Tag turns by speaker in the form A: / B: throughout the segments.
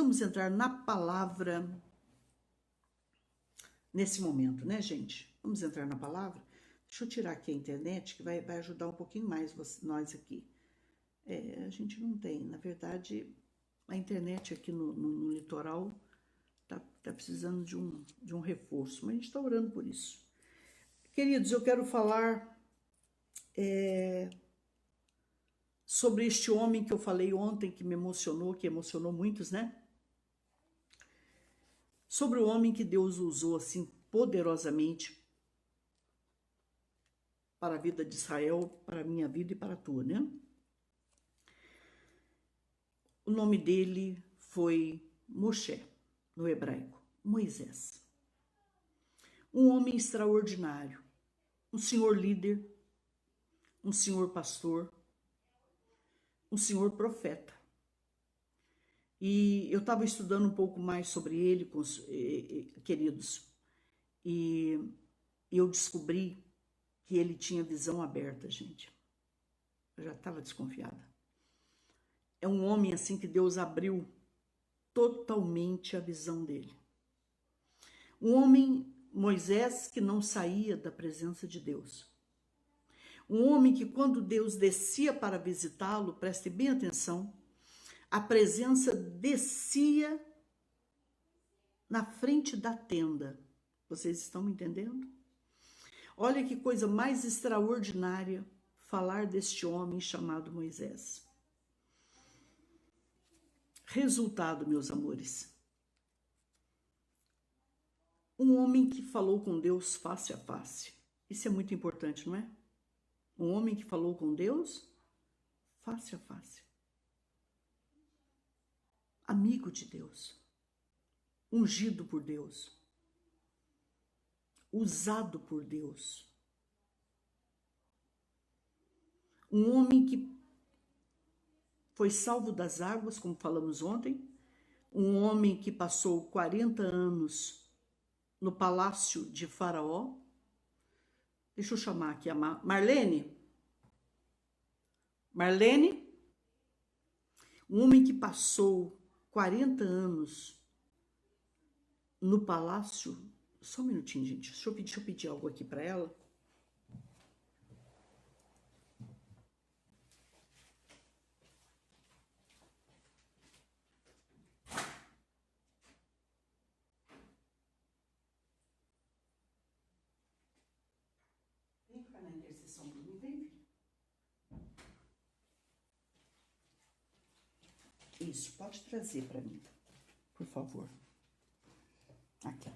A: vamos entrar na palavra nesse momento, né, gente? Vamos entrar na palavra. Deixa eu tirar aqui a internet, que vai ajudar um pouquinho mais nós aqui. A gente não tem, na verdade, a internet aqui no litoral tá precisando de um reforço, mas a gente está orando por isso. Queridos, eu quero falar sobre este homem que eu falei ontem, que me emocionou, que emocionou muitos, né? Sobre o homem que Deus usou assim poderosamente para a vida de Israel, para a minha vida e para a tua, né? O nome dele foi Moshe, no hebraico, Moisés. Um homem extraordinário, um senhor líder, um senhor pastor, um senhor profeta. E eu estava estudando um pouco mais sobre ele, queridos, e eu descobri que ele tinha visão aberta, gente. Eu já estava desconfiada. É um homem assim que Deus abriu totalmente a visão dele. Um homem, Moisés, que não saía da presença de Deus. Um homem que quando Deus descia para visitá-lo, preste bem atenção, a presença descia na frente da tenda. Vocês estão me entendendo? Olha que coisa mais extraordinária falar deste homem chamado Moisés. Resultado, meus amores. Um homem que falou com Deus face a face. Isso é muito importante, não é? Um homem que falou com Deus face a face. Amigo de Deus. Ungido por Deus. Usado por Deus. Um homem que foi salvo das águas, como falamos ontem. Um homem que passou 40 anos no palácio de Faraó. Deixa eu chamar aqui a Marlene. Marlene. Um homem que passou 40 anos no palácio. Só um minutinho, gente. Deixa eu pedir algo aqui para ela. Vem cá na intercessão por mim, vem. Isso, pode trazer para mim, por favor. Aqui.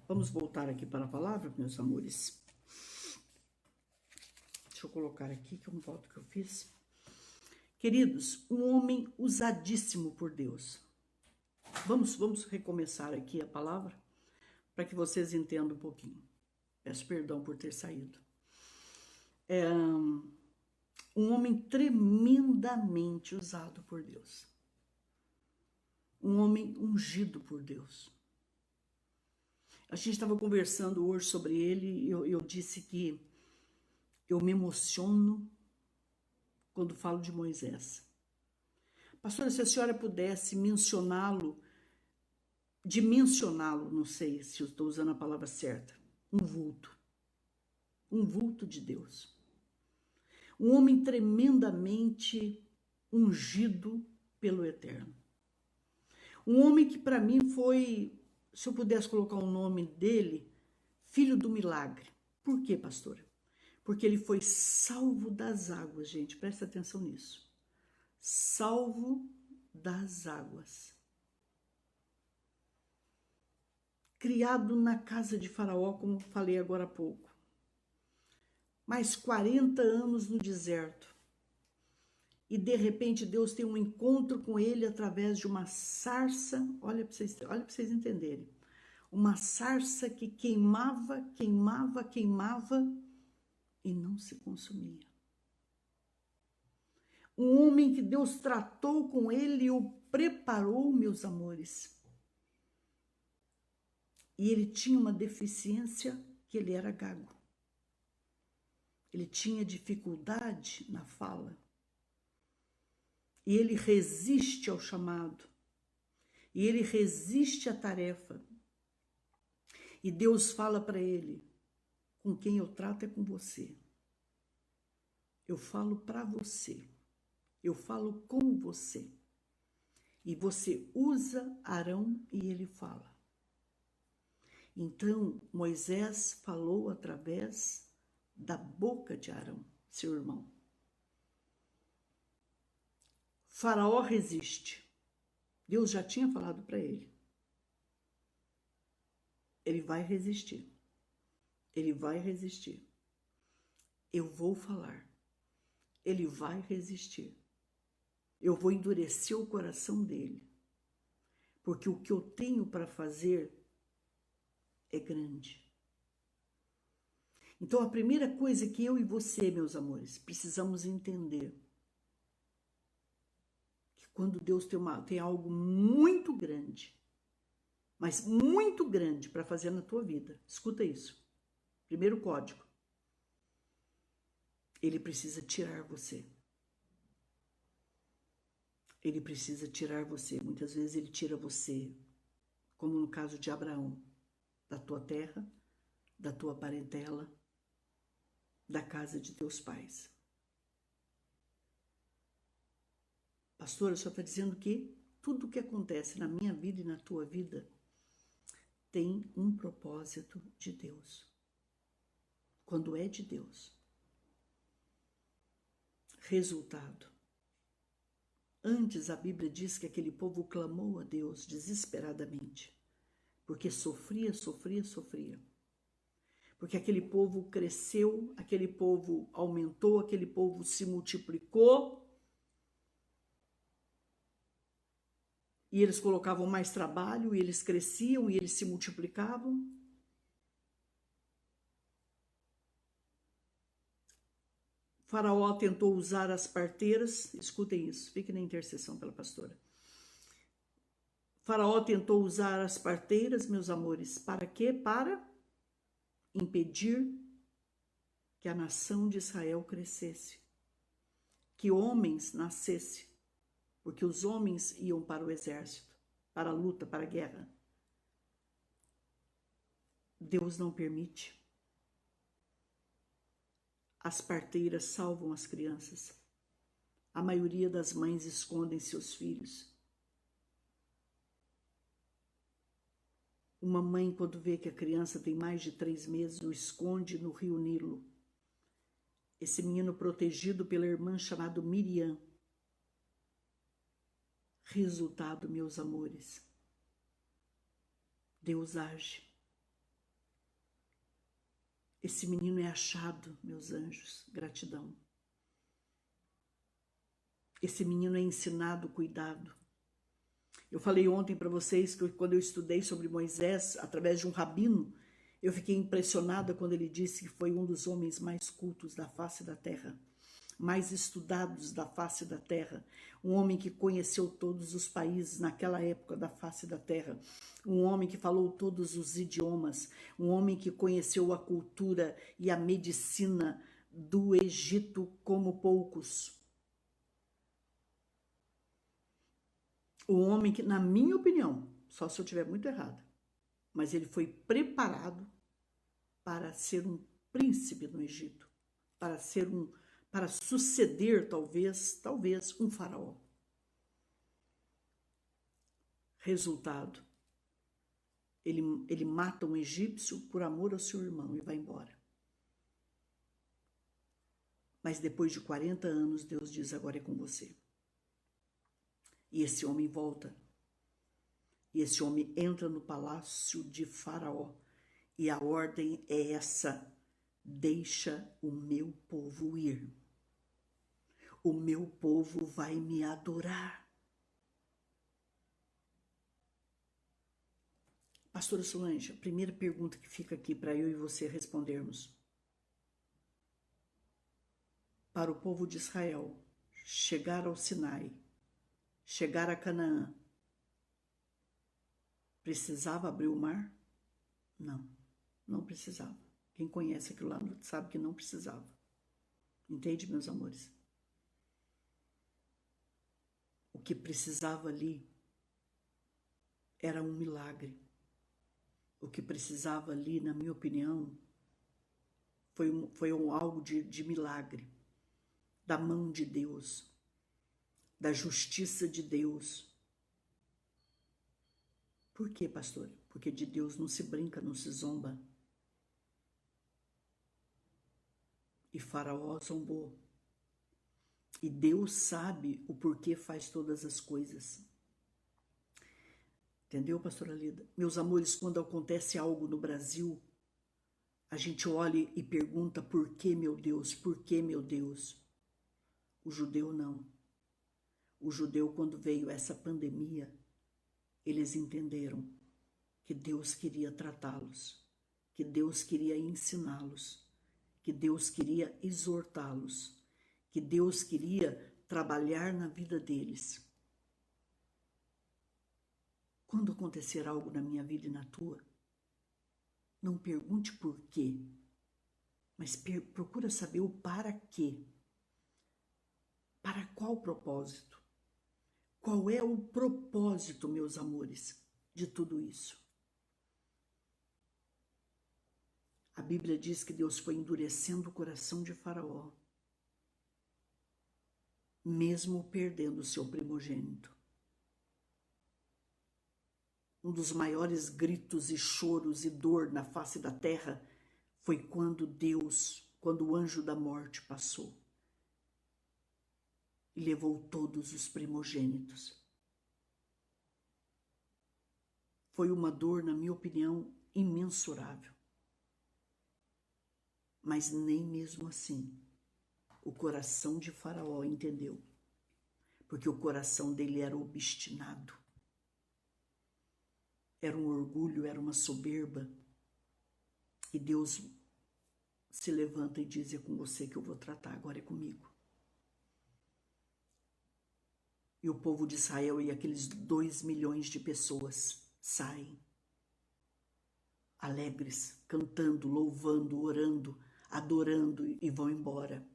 A: Vamos voltar aqui para a palavra, meus amores. Deixa eu colocar aqui, que é um voto que eu fiz. Queridos, um homem usadíssimo por Deus. Vamos recomeçar aqui a palavra, para que vocês entendam um pouquinho. Peço perdão por ter saído. Um homem tremendamente usado por Deus. Um homem ungido por Deus. A gente estava conversando hoje sobre ele e eu disse que eu me emociono quando falo de Moisés. Pastora, se a senhora pudesse dimensioná-lo, não sei se eu estou usando a palavra certa, um vulto de Deus. Um homem tremendamente ungido pelo Eterno. Um homem que para mim foi, se eu pudesse colocar o nome dele, filho do milagre. Por quê, pastora? Porque ele foi salvo das águas, gente, presta atenção nisso. Salvo das águas. Criado na casa de Faraó, como falei agora há pouco. Mais 40 anos no deserto. E de repente Deus tem um encontro com ele através de uma sarça, olha para vocês entenderem. Uma sarça que queimava e não se consumia. Um homem que Deus tratou com ele e o preparou, meus amores. E ele tinha uma deficiência, que ele era gago. Ele tinha dificuldade na fala. E ele resiste ao chamado. E ele resiste à tarefa. E Deus fala para ele: com quem eu trato é com você. Eu falo para você. Eu falo com você. E você usa Arão e ele fala. Então, Moisés falou através da boca de Arão, seu irmão. Faraó resiste. Deus já tinha falado para ele. Ele vai resistir. Ele vai resistir. Eu vou falar. Ele vai resistir. Eu vou endurecer o coração dele. Porque o que eu tenho para fazer é grande. Então, a primeira coisa que eu e você, meus amores, precisamos entender que quando Deus tem algo muito grande, mas muito grande para fazer na tua vida, escuta isso. Primeiro código. Ele precisa tirar você. Ele precisa tirar você. Muitas vezes ele tira você, como no caso de Abraão, da tua terra, da tua parentela, da casa de teus pais. Pastora, só está dizendo que tudo o que acontece na minha vida e na tua vida tem um propósito de Deus. Quando é de Deus. Resultado. Antes a Bíblia diz que aquele povo clamou a Deus desesperadamente, porque sofria. Porque aquele povo cresceu, aquele povo aumentou, aquele povo se multiplicou. E eles colocavam mais trabalho, e eles cresciam, e eles se multiplicavam. Faraó tentou usar as parteiras, escutem isso, fiquem na intercessão pela pastora. Faraó tentou usar as parteiras, meus amores, para quê? Para impedir que a nação de Israel crescesse, que homens nascessem, porque os homens iam para o exército, para a luta, para a guerra. Deus não permite. As parteiras salvam as crianças. A maioria das mães escondem seus filhos. Uma mãe, quando vê que a criança tem mais de 3 meses, o esconde no rio Nilo. Esse menino protegido pela irmã chamada Miriam. Resultado, meus amores. Deus age. Esse menino é achado, meus anjos, gratidão. Esse menino é ensinado cuidado. Eu falei ontem para vocês que quando eu estudei sobre Moisés, através de um rabino, eu fiquei impressionada quando ele disse que foi um dos homens mais cultos da face da terra, mais estudados da face da terra, um homem que conheceu todos os países naquela época da face da terra, um homem que falou todos os idiomas, um homem que conheceu a cultura e a medicina do Egito como poucos. Um homem que, na minha opinião, só se eu estiver muito errada, mas ele foi preparado para ser um príncipe no Egito, para suceder talvez um faraó. Resultado, ele mata um egípcio por amor ao seu irmão e vai embora. Mas depois de 40 anos, Deus diz: agora é com você. E esse homem volta. E esse homem entra no palácio de Faraó. E a ordem é essa: deixa o meu povo ir. O meu povo vai me adorar. Pastora Solange, a primeira pergunta que fica aqui para eu e você respondermos. Para o povo de Israel chegar ao Sinai, chegar a Canaã, precisava abrir o mar? Não, não precisava. Quem conhece aquilo lá sabe que não precisava. Entende, meus amores? O que precisava ali era um milagre. O que precisava ali, na minha opinião, foi algo de milagre, da mão de Deus, da justiça de Deus. Por quê, pastor? Porque de Deus não se brinca, não se zomba. E Faraó zombou. E Deus sabe o porquê faz todas as coisas. Entendeu, pastora Lida? Meus amores, quando acontece algo no Brasil, a gente olha e pergunta: por que, meu Deus? Por que, meu Deus? O judeu não. O judeu, quando veio essa pandemia, eles entenderam que Deus queria tratá-los, que Deus queria ensiná-los, que Deus queria exortá-los, que Deus queria trabalhar na vida deles. Quando acontecer algo na minha vida e na tua, não pergunte por quê, mas procura saber o para quê. Para qual propósito? Qual é o propósito, meus amores, de tudo isso? A Bíblia diz que Deus foi endurecendo o coração de Faraó, mesmo perdendo o seu primogênito. Um dos maiores gritos e choros e dor na face da terra foi quando o anjo da morte passou e levou todos os primogênitos. Foi uma dor, na minha opinião, imensurável. Mas nem mesmo assim o coração de Faraó entendeu, porque o coração dele era obstinado. Era um orgulho, era uma soberba. E Deus se levanta e diz: é com você que eu vou tratar, agora é comigo. E o povo de Israel e aqueles 2 milhões de pessoas saem alegres, cantando, louvando, orando, adorando e vão embora.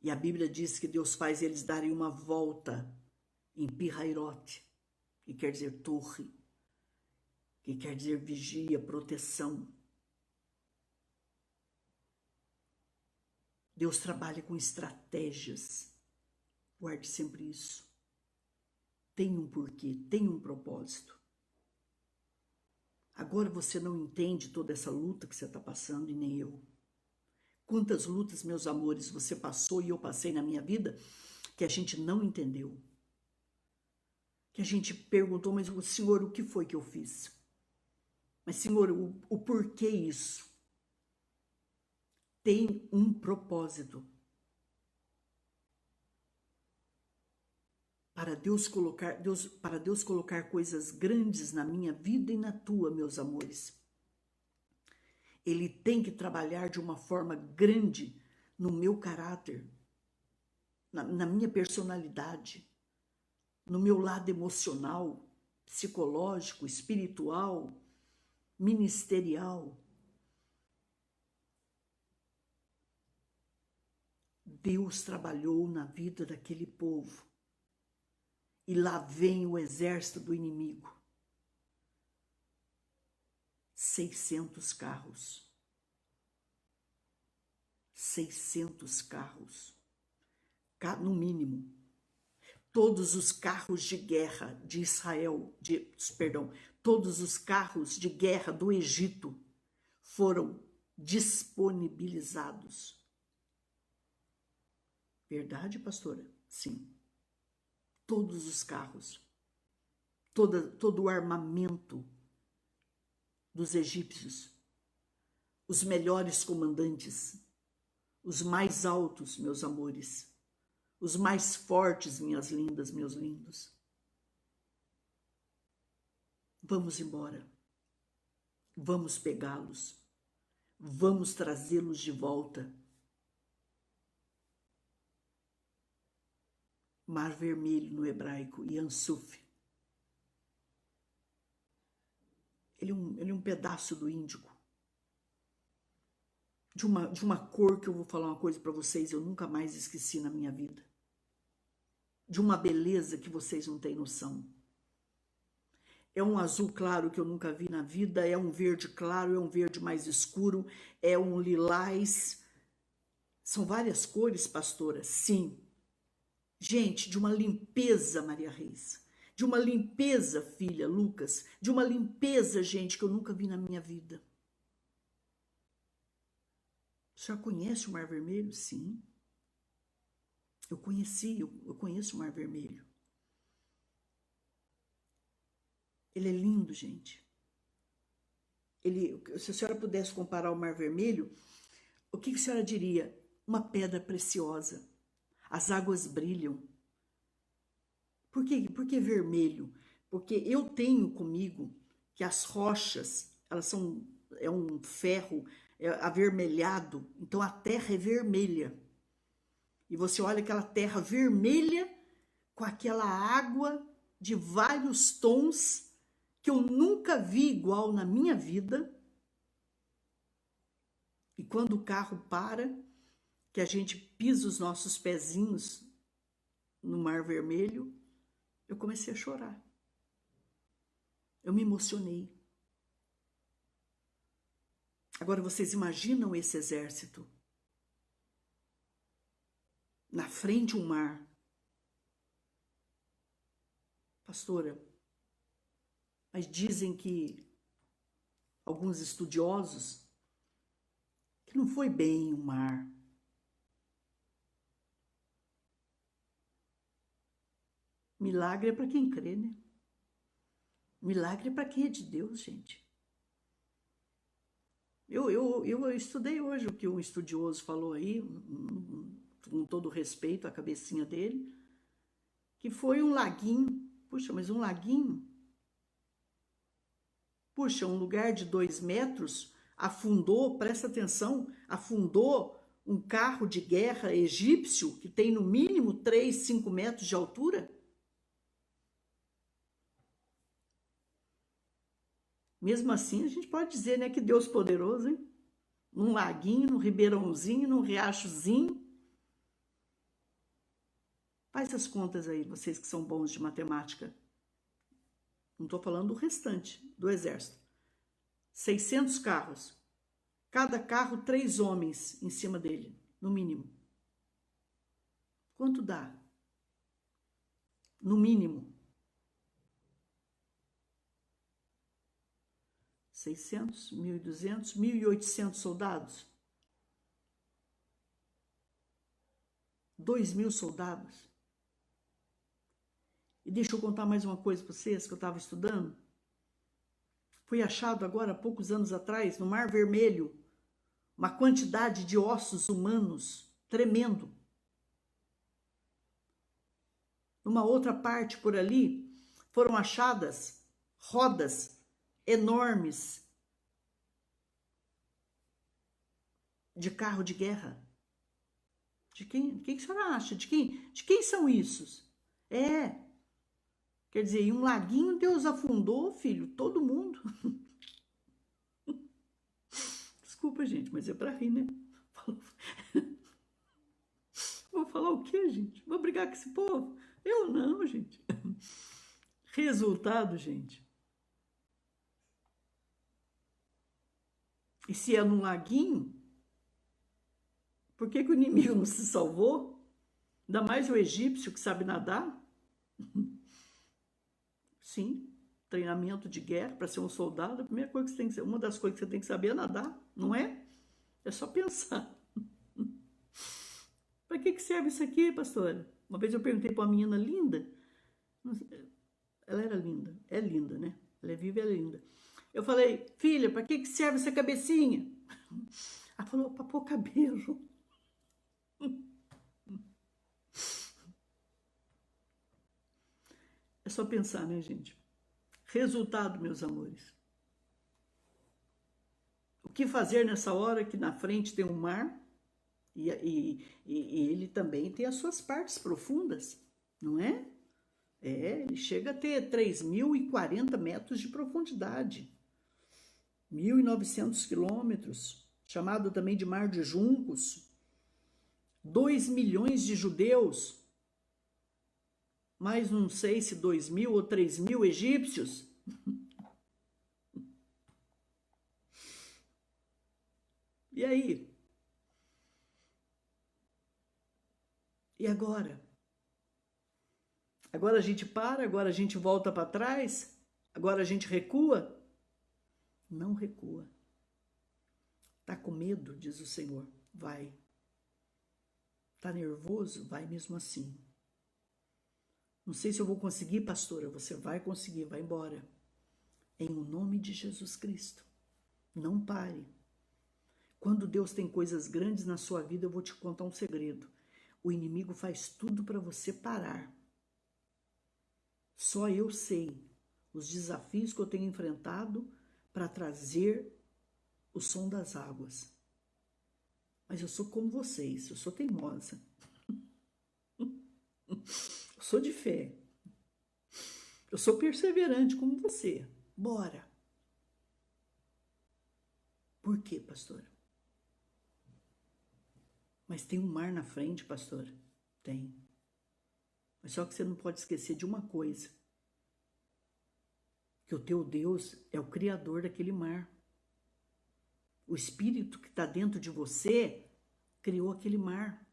A: E a Bíblia diz que Deus faz eles darem uma volta em Pi-Hairote, que quer dizer torre, que quer dizer vigia, proteção. Deus trabalha com estratégias. Guarde sempre isso. Tem um porquê, tem um propósito. Agora você não entende toda essa luta que você está passando e nem eu. Quantas lutas, meus amores, você passou e eu passei na minha vida que a gente não entendeu. Que a gente perguntou: mas Senhor, o que foi que eu fiz? Mas Senhor, o porquê isso? Tem um propósito. Para Deus colocar coisas grandes na minha vida e na tua, meus amores. Ele tem que trabalhar de uma forma grande no meu caráter, na minha personalidade, no meu lado emocional, psicológico, espiritual, ministerial. Deus trabalhou na vida daquele povo. E lá vem o exército do inimigo. 600 carros. 600 carros. No mínimo. Todos os carros de guerra de Israel, todos os carros de guerra do Egito foram disponibilizados. Verdade, pastora? Sim. Todos os carros, todo o armamento dos egípcios, os melhores comandantes, os mais altos, meus amores, os mais fortes, minhas lindas, meus lindos. Vamos embora, vamos pegá-los, vamos trazê-los de volta. Mar Vermelho no hebraico, Yansuf. Ele é um pedaço do Índico. De uma cor que eu vou falar uma coisa para vocês, eu nunca mais esqueci na minha vida. de uma beleza que vocês não têm noção. É um azul claro que eu nunca vi na vida, é um verde claro, é um verde mais escuro, é um lilás. São várias cores, pastora? Sim. Gente, de uma limpeza, Maria Reis. De uma limpeza, filha, Lucas. De uma limpeza, gente, que eu nunca vi na minha vida. Você já conhece o Mar Vermelho? Sim. Eu conheço o Mar Vermelho. Ele é lindo, gente. Se a senhora pudesse comparar o Mar Vermelho, o que a senhora diria? Uma pedra preciosa. As águas brilham. Por que vermelho? Porque eu tenho comigo que as rochas, é um ferro avermelhado, então a terra é vermelha. E você olha aquela terra vermelha com aquela água de vários tons que eu nunca vi igual na minha vida. E quando o carro para, que a gente pisa os nossos pezinhos no Mar Vermelho, eu comecei a chorar. Eu me emocionei. Agora vocês imaginam esse exército? Na frente um mar. Pastora, mas dizem que alguns estudiosos que não foi bem um mar. Milagre é para quem crê, né? Milagre é para quem é de Deus, gente. Eu estudei hoje o que um estudioso falou aí, com todo respeito à cabecinha dele, que foi um laguinho. Puxa, mas um laguinho? Puxa, um lugar de 2 metros afundou, presta atenção, afundou um carro de guerra egípcio que tem no mínimo 3, 5 metros de altura? Mesmo assim, a gente pode dizer, né, que Deus poderoso, hein? Num laguinho, num ribeirãozinho, num riachozinho. Faz as contas aí, vocês que são bons de matemática. Não estou falando do restante do exército. 600 carros. Cada carro, 3 homens em cima dele, no mínimo. Quanto dá? No mínimo. 600, 1.200, 1.800 soldados. 2.000 soldados. E deixa eu contar mais uma coisa para vocês que eu estava estudando. Foi achado agora, há poucos anos atrás, no Mar Vermelho, uma quantidade de ossos humanos tremendo. Numa outra parte por ali, foram achadas rodas enormes de carro de guerra. De quem? O que a senhora acha? De quem são isso? Quer dizer, em um laguinho Deus afundou, filho, todo mundo. Desculpa, gente, mas é para rir, né? Vou falar o quê, gente? Vou brigar com esse povo? Eu não, gente. Resultado, gente. E se é num laguinho, por que o inimigo não se salvou? Ainda mais o egípcio que sabe nadar. Sim, treinamento de guerra para ser um soldado, a primeira coisa que você tem que saber, uma das coisas que você tem que saber é nadar, não é? É só pensar. Para que serve isso aqui, pastora? Uma vez eu perguntei para uma menina linda, ela era linda, é linda, né? Ela é viva e é linda. Eu falei, filha, para que serve essa cabecinha? Ela falou, para pôr cabelo. É só pensar, né, gente? Resultado, meus amores. O que fazer nessa hora que na frente tem um mar e ele também tem as suas partes profundas, não é? Ele chega a ter 3.040 metros de profundidade, 1.900 quilômetros, chamado também de Mar de Juncos. 2 milhões de judeus mais não sei se 2.000 ou 3.000 egípcios. E aí? E agora? Agora a gente para, agora a gente volta para trás, agora a gente recua? Não recua. Tá com medo, diz o Senhor, vai. Tá nervoso? Vai mesmo assim. Não sei se eu vou conseguir, pastora. Você vai conseguir, vai embora. Em o nome de Jesus Cristo. Não pare. Quando Deus tem coisas grandes na sua vida, eu vou te contar um segredo. O inimigo faz tudo para você parar. Só eu sei os desafios que eu tenho enfrentado para trazer o som das águas. Mas eu sou como vocês, eu sou teimosa. Eu sou de fé. Eu sou perseverante como você. Bora. Por quê, pastora? Mas tem um mar na frente, pastora? Tem. Mas só que você não pode esquecer de uma coisa. Que o teu Deus é o criador daquele mar. O Espírito que está dentro de você criou aquele mar.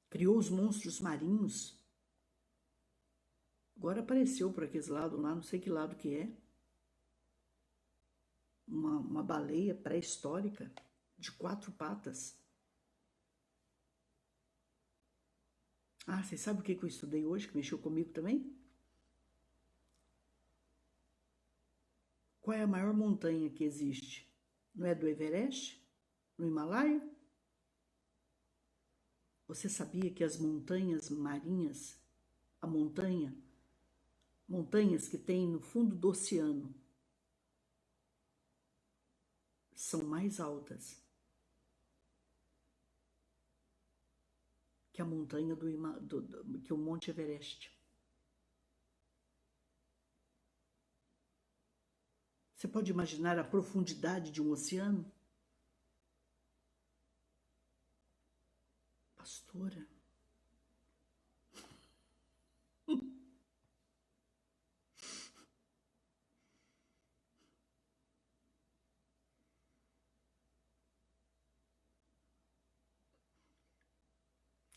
A: Criou os monstros marinhos. Agora apareceu por aqueles lados lá, não sei que lado que é. Uma baleia pré-histórica de 4 patas. Ah, vocês sabem o que eu estudei hoje, que mexeu comigo também? Qual é a maior montanha que existe? Não é do Everest? No Himalaia? Você sabia que as montanhas marinhas, montanhas que tem no fundo do oceano, são mais altas que a montanha que o Monte Everest. Você pode imaginar a profundidade de um oceano? Pastora.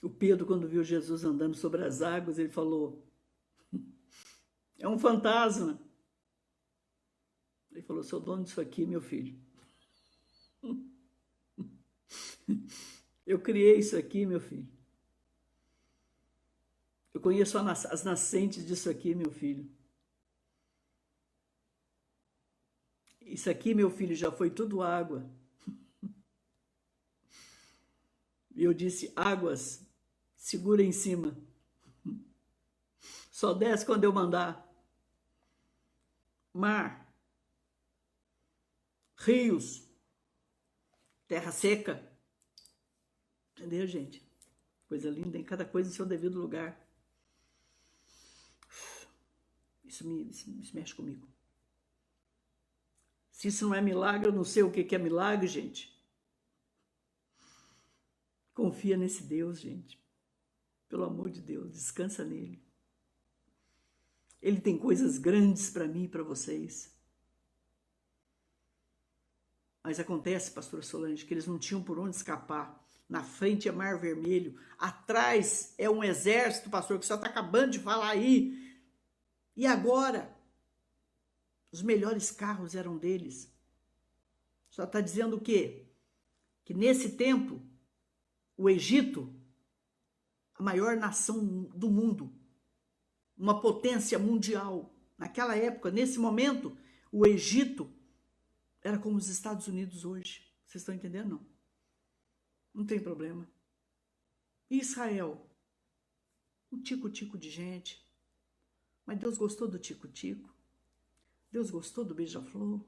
A: O Pedro, quando viu Jesus andando sobre as águas, ele falou: é um fantasma. Ele falou: sou dono disso aqui, meu filho. Eu criei isso aqui, meu filho. Eu conheço as nascentes disso aqui, meu filho. Isso aqui, meu filho, já foi tudo água. E eu disse: águas, segura em cima. Só desce quando eu mandar. Mar, rios, terra seca. Entendeu, gente? Coisa linda, em cada coisa em seu devido lugar. Isso mexe comigo. Se isso não é milagre, eu não sei o que é milagre, gente. Confia nesse Deus, gente. Pelo amor de Deus, descansa nele. Ele tem coisas grandes para mim e para vocês. Mas acontece, pastora Solange, que eles não tinham por onde escapar. Na frente é Mar Vermelho, atrás é um exército, pastor, que só está acabando de falar aí. E agora? Os melhores carros eram deles. Só está dizendo o quê? Que nesse tempo, o Egito, a maior nação do mundo, uma potência mundial. Naquela época, nesse momento, o Egito era como os Estados Unidos hoje. Vocês estão entendendo? Não. Não tem problema. Israel, um tico-tico de gente. Mas Deus gostou do tico-tico. Deus gostou do beija-flor.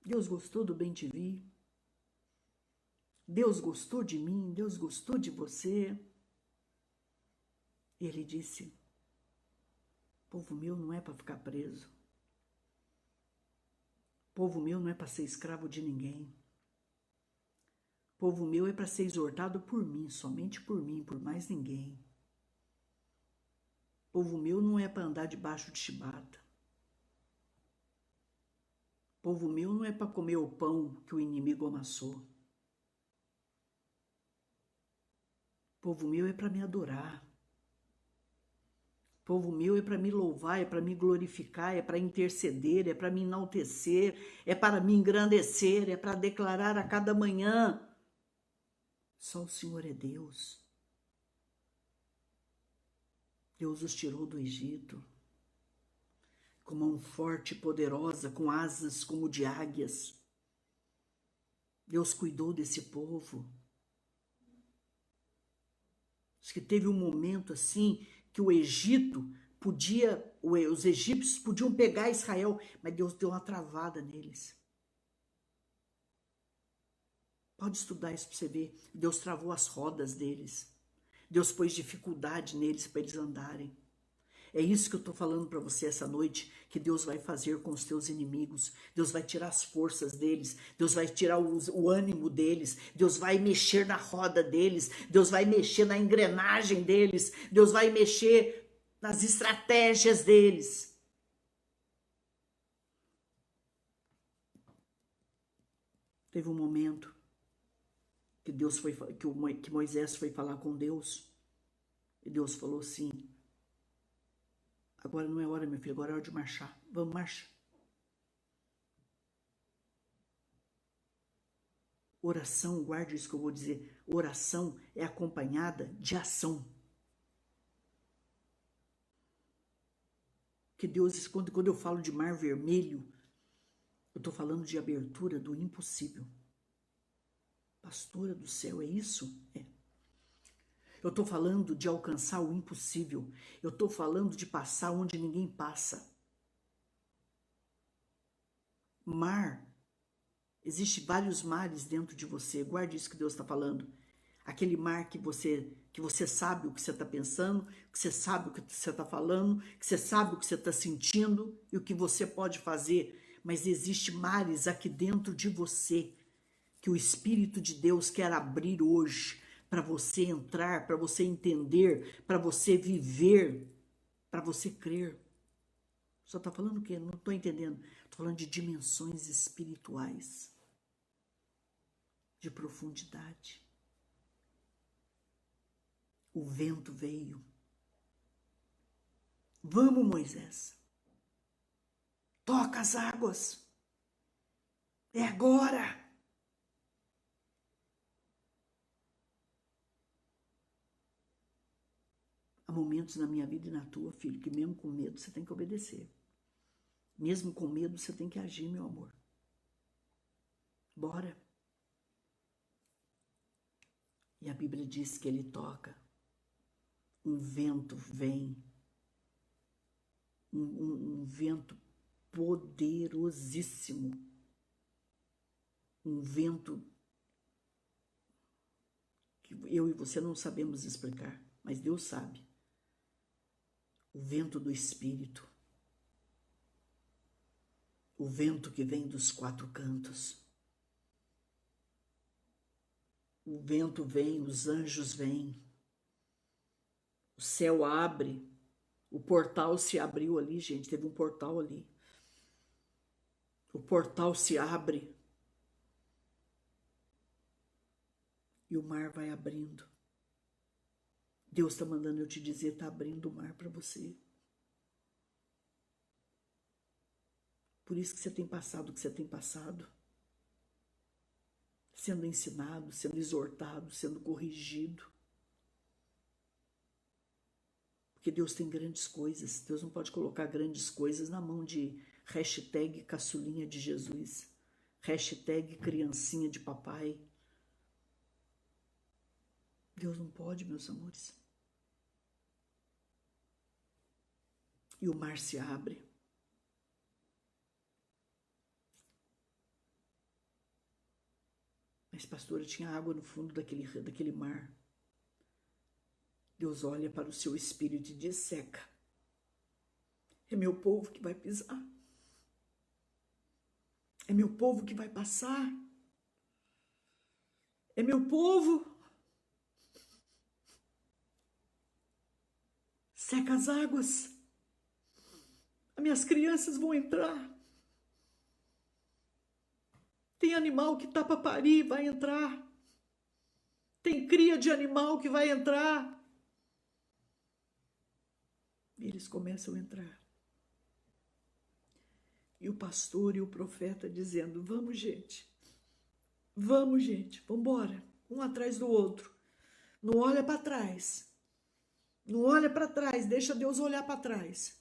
A: Deus gostou do bem-te-vi. Deus gostou de mim. Deus gostou de você. E ele disse: povo meu não é para ficar preso. Povo meu não é para ser escravo de ninguém. Povo meu é para ser exortado por mim, somente por mim, por mais ninguém. Povo meu não é para andar debaixo de chibata. Povo meu não é para comer o pão que o inimigo amassou. Povo meu é para me adorar. Povo meu é para me louvar, é para me glorificar, é para interceder, é para me enaltecer, é para me engrandecer, é para declarar a cada manhã: só o Senhor é Deus. Deus os tirou do Egito com mão forte e poderosa, com asas como de águias. Deus cuidou desse povo. Diz que teve um momento assim que o Egito podia, os egípcios podiam pegar Israel, mas Deus deu uma travada neles. Pode estudar isso para você ver. Deus travou as rodas deles. Deus pôs dificuldade neles para eles andarem. É isso que eu estou falando para você essa noite, que Deus vai fazer com os teus inimigos. Deus vai tirar as forças deles, Deus vai tirar o ânimo deles, Deus vai mexer na roda deles, Deus vai mexer na engrenagem deles, Deus vai mexer nas estratégias deles. Teve um momento que que Moisés foi falar com Deus, e Deus falou assim: agora não é hora, meu filho, agora é hora de marchar. Vamos, marcha. Oração, guarde isso que eu vou dizer. Oração é acompanhada de ação. Que Deus, quando eu falo de mar vermelho, eu estou falando de abertura do impossível. Pastora do céu, é isso? É. Eu estou falando de alcançar o impossível. Eu estou falando de passar onde ninguém passa. Mar. Existem vários mares dentro de você. Guarde isso que Deus está falando. Aquele mar que você sabe o que você está pensando, que você sabe o que você está falando, que você sabe o que você está sentindo e o que você pode fazer. Mas existem mares aqui dentro de você que o Espírito de Deus quer abrir hoje para você entrar, para você entender, para você viver, para você crer. Só está falando o quê? Não estou entendendo. Estou falando de dimensões espirituais, de profundidade. O vento veio. Vamos, Moisés. Toca as águas. É agora. Há momentos na minha vida e na tua, filho, que mesmo com medo você tem que obedecer. Mesmo com medo você tem que agir, meu amor. Bora. E a Bíblia diz que ele toca. Um vento vem. Um vento poderosíssimo. Um vento que eu e você não sabemos explicar, mas Deus sabe. O vento do Espírito. O vento que vem dos quatro cantos. O vento vem, os anjos vêm. O céu abre. O portal se abriu ali, gente. Teve um portal ali. O portal se abre. E o mar vai abrindo. Deus está mandando eu te dizer, está abrindo o mar para você. Por isso que você tem passado o que você tem passado. Sendo ensinado, sendo exortado, sendo corrigido. Porque Deus tem grandes coisas. Deus não pode colocar grandes coisas na mão de hashtag caçulinha de Jesus. Hashtag criancinha de papai. Deus não pode, meus amores. E o mar se abre. Mas, pastora, tinha água no fundo daquele mar. Deus olha para o seu espírito e diz: seca. É meu povo que vai pisar. É meu povo que vai passar. É meu povo. Seca as águas. As minhas crianças vão entrar. Tem animal que tá para parir, vai entrar. Tem cria de animal que vai entrar. E eles começam a entrar. E o pastor e o profeta dizendo: vamos, gente. Vamos, gente. Vamos embora. Um atrás do outro. Não olha para trás. Não olha para trás. Deixa Deus olhar para trás.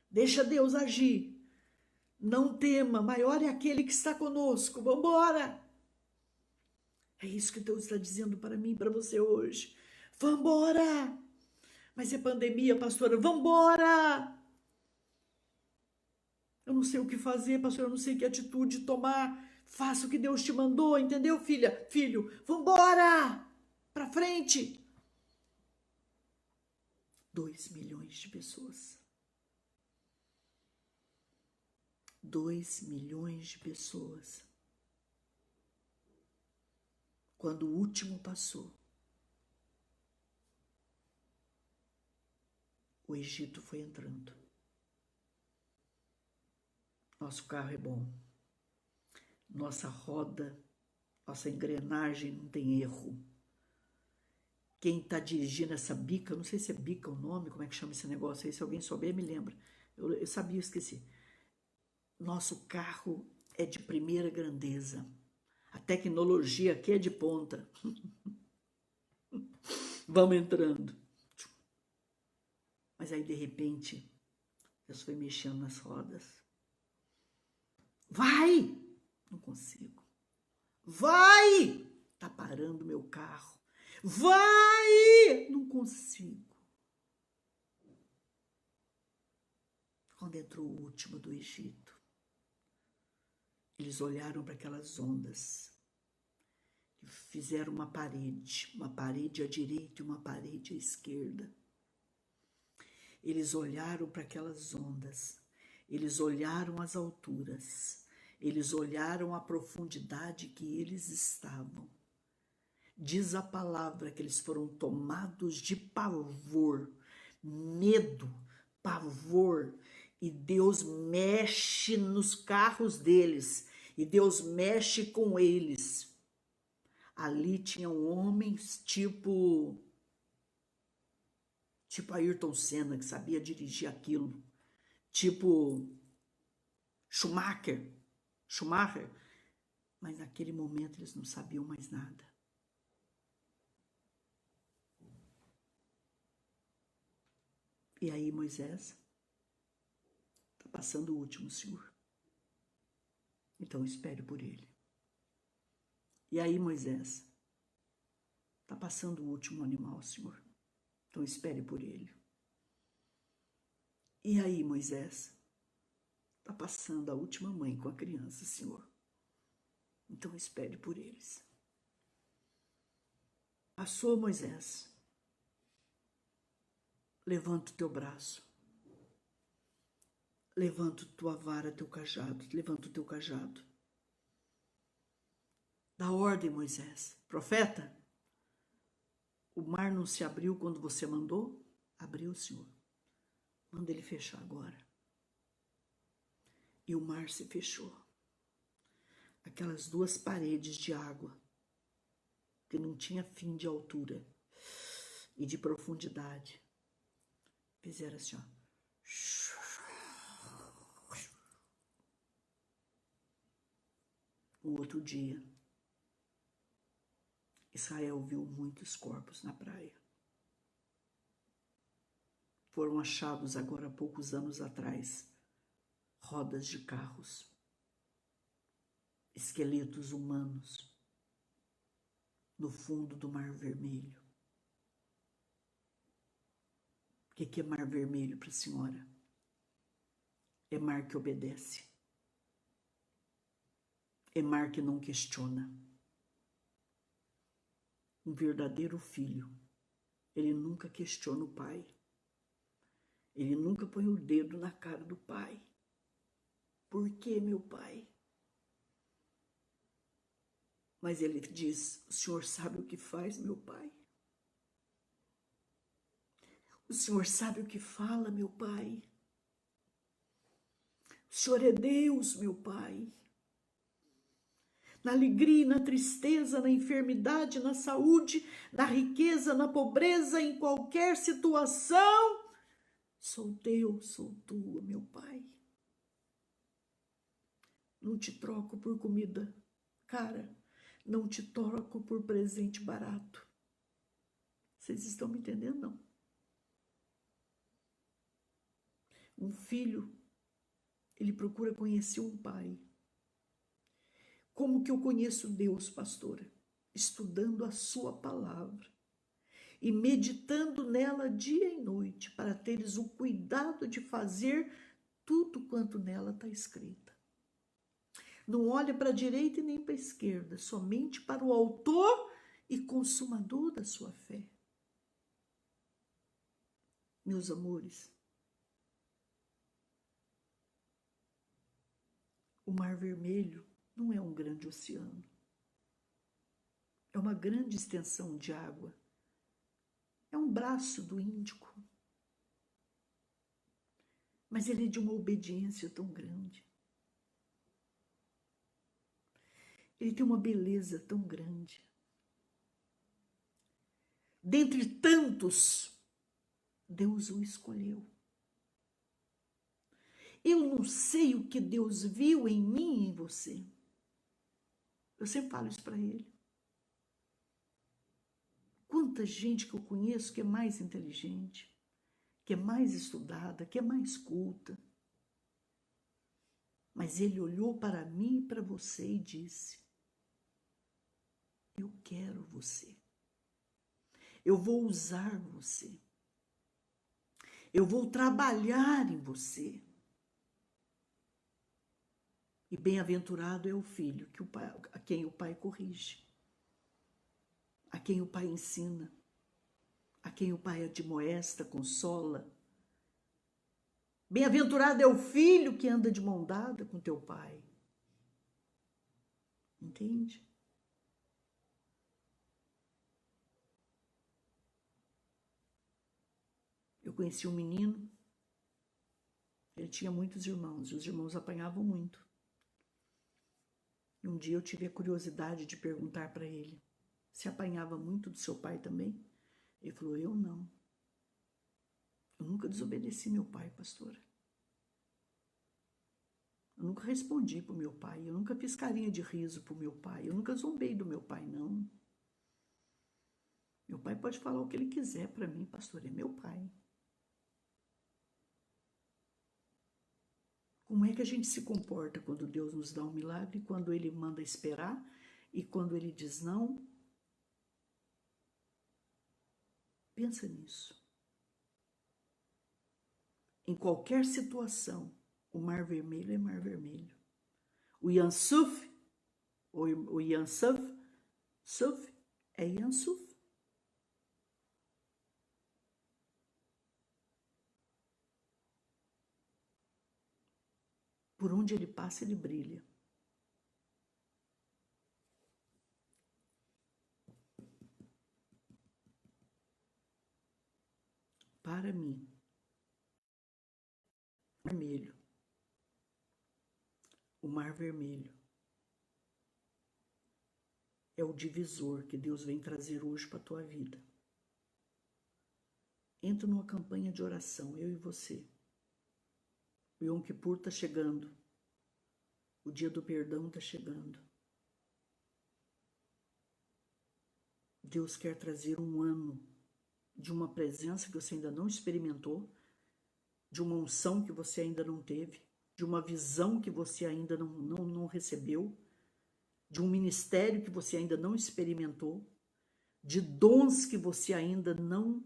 A: Deixa Deus agir. Não tema. Maior é aquele que está conosco. Vamos embora. É isso que Deus está dizendo para mim e para você hoje. Vamos embora. Mas é pandemia, pastora. Vamos embora. Eu não sei o que fazer, pastor, eu não sei que atitude tomar. Faça o que Deus te mandou, entendeu, filha? Filho, vambora! Pra frente! 2 milhões de pessoas. 2 milhões de pessoas. Quando o último passou, o Egito foi entrando. Nosso carro é bom. Nossa roda, nossa engrenagem não tem erro. Quem está dirigindo essa bica, não sei se é bica o nome, como é que chama esse negócio aí, se alguém souber, me lembra. Eu sabia, eu esqueci. Nosso carro é de primeira grandeza. A tecnologia aqui é de ponta. Vamos entrando. Mas aí, de repente, Deus foi mexendo nas rodas. Vai! Não consigo. Vai! Tá parando meu carro. Vai! Não consigo. Quando entrou o último do Egito, eles olharam para aquelas ondas e fizeram uma parede à direita e uma parede à esquerda. Eles olharam para aquelas ondas, eles olharam as alturas, eles olharam a profundidade que eles estavam. Diz a palavra que eles foram tomados de pavor, medo, pavor, e Deus mexe nos carros deles, e Deus mexe com eles. Ali tinham homens tipo Ayrton Senna, que sabia dirigir aquilo, tipo Schumacher, mas naquele momento eles não sabiam mais nada. E aí Moisés, está passando o último, Senhor. Então espere por ele. E aí Moisés, está passando o último animal, Senhor. Então espere por ele. E aí Moisés, está passando a última mãe com a criança, Senhor. Então espere por eles. Passou Moisés. Levanta o teu braço. Levanta tua vara, teu cajado. Levanta o teu cajado. Dá ordem, Moisés. Profeta, o mar não se abriu quando você mandou? Abriu, Senhor. Manda ele fechar agora. E o mar se fechou. Aquelas duas paredes de água, que não tinha fim de altura e de profundidade, fizeram assim, ó. No outro dia, Israel viu muitos corpos na praia. Foram achados agora há poucos anos atrás rodas de carros, esqueletos humanos no fundo do Mar Vermelho. O que é Mar Vermelho para a senhora? É mar que obedece. É mar que não questiona. Um verdadeiro filho, ele nunca questiona o pai. Ele nunca põe o dedo na cara do pai. Por que, meu pai? Mas ele diz: o Senhor sabe o que faz, meu pai. O Senhor sabe o que fala, meu pai. O Senhor é Deus, meu pai. Na alegria, na tristeza, na enfermidade, na saúde, na riqueza, na pobreza, em qualquer situação, sou teu, sou tua, meu pai. Não te troco por comida cara, não te troco por presente barato. Vocês estão me entendendo, não? Um filho, ele procura conhecer um pai. Como que eu conheço Deus, pastora? Estudando a sua palavra e meditando nela dia e noite, para teres o cuidado de fazer tudo quanto nela está escrita. Não olha para a direita e nem para a esquerda, somente para o autor e consumador da sua fé. Meus amores, o Mar Vermelho não é um grande oceano. É uma grande extensão de água. É um braço do Índico. Mas ele é de uma obediência tão grande. Ele tem uma beleza tão grande. Dentre tantos, Deus o escolheu. Eu não sei o que Deus viu em mim e em você. Eu sempre falo isso para ele. Quanta gente que eu conheço que é mais inteligente, que é mais estudada, que é mais culta. Mas ele olhou para mim e para você e disse: eu quero você. Eu vou usar você. Eu vou trabalhar em você. E bem-aventurado é o filho que a quem o pai corrige, a quem o pai ensina, a quem o pai admoesta, consola. Bem-aventurado é o filho que anda de mão dada com teu pai. Entende? Eu conheci um menino, ele tinha muitos irmãos, e os irmãos apanhavam muito. E um dia eu tive a curiosidade de perguntar para ele se apanhava muito do seu pai também. Ele falou: eu não. Eu nunca desobedeci meu pai, pastora. Eu nunca respondi para o meu pai, eu nunca fiz carinha de riso para o meu pai, eu nunca zombei do meu pai, não. Meu pai pode falar o que ele quiser para mim, pastor, é meu pai. Como é que a gente se comporta quando Deus nos dá um milagre, quando ele manda esperar e quando ele diz não? Pensa nisso. Em qualquer situação, o Mar Vermelho é Mar Vermelho. O Yansuf, o Yansuf, Suf é Yansuf. Por onde ele passa, ele brilha. Para mim, vermelho. O Mar Vermelho é o divisor que Deus vem trazer hoje para a tua vida. Entra numa campanha de oração, eu e você. O Yom Kippur está chegando. O dia do perdão está chegando. Deus quer trazer um ano de uma presença que você ainda não experimentou, de uma unção que você ainda não teve, de uma visão que você ainda não recebeu, de um ministério que você ainda não experimentou, de dons que você ainda não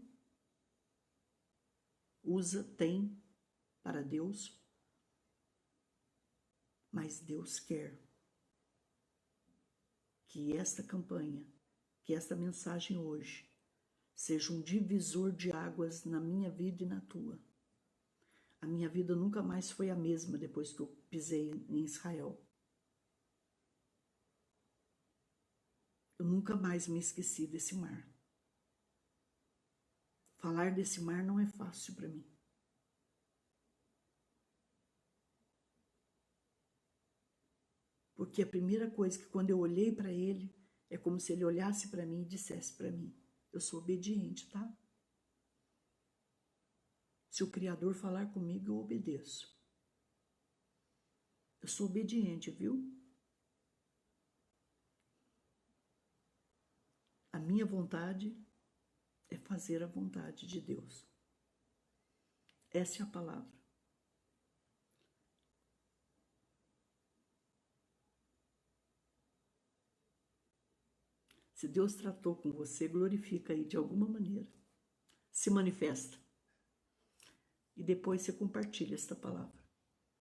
A: usa, tem para Deus. Mas Deus quer que esta campanha, que esta mensagem hoje, seja um divisor de águas na minha vida e na tua. A minha vida nunca mais foi a mesma depois que eu pisei em Israel. Eu nunca mais me esqueci desse mar. Falar desse mar não é fácil para mim. Porque a primeira coisa que quando eu olhei para ele, é como se ele olhasse para mim e dissesse para mim: eu sou obediente, tá? Se o Criador falar comigo, eu obedeço. Eu sou obediente, viu? A minha vontade é fazer a vontade de Deus. Essa é a palavra. Se Deus tratou com você, glorifica aí de alguma maneira. Se manifesta. E depois você compartilha esta palavra.